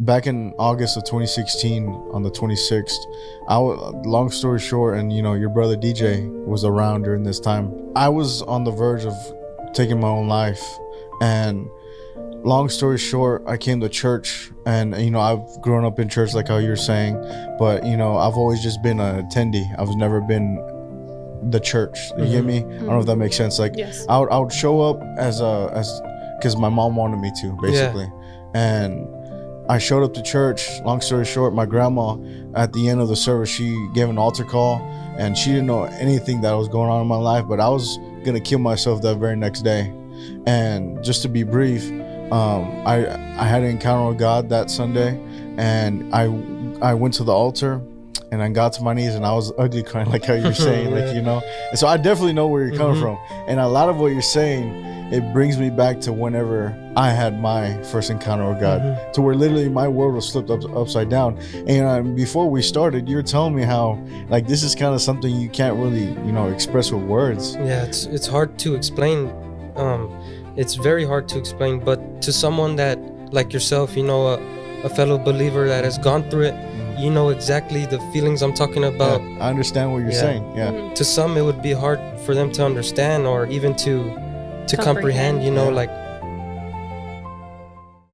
back in August of 2016 on the 26th, long story short, and your brother DJ was around during this time. I was on the verge of taking my own life, and long story short, I came to church, and I've grown up in church like how you're saying, but I've always just been an attendee. I've never been the church. You get me? I don't know if that makes sense. Like, yes. I would show up as because my mom wanted me to, basically. And I showed up to church. Long story short, my grandma at the end of the service, she gave an altar call, and she didn't know anything that was going on in my life, but I was gonna kill myself that very next day. And just to be brief, I had an encounter with God that Sunday, and I went to the altar, and I got to my knees, and I was ugly crying, like how you're saying, like, And so I definitely know where you're coming from, and a lot of what you're saying, it brings me back to whenever I had my first encounter with God, to where literally my world was flipped upside down. And before we started, you were telling me how, like, this is kind of something you can't really, express with words. Yeah, it's hard to explain. It's very hard to explain, but to someone that, like yourself, a fellow believer that has gone through it, you know exactly the feelings I'm talking about. Yeah, I understand what you're saying. Yeah. To some, it would be hard for them to understand, or even to comprehend, Yeah. like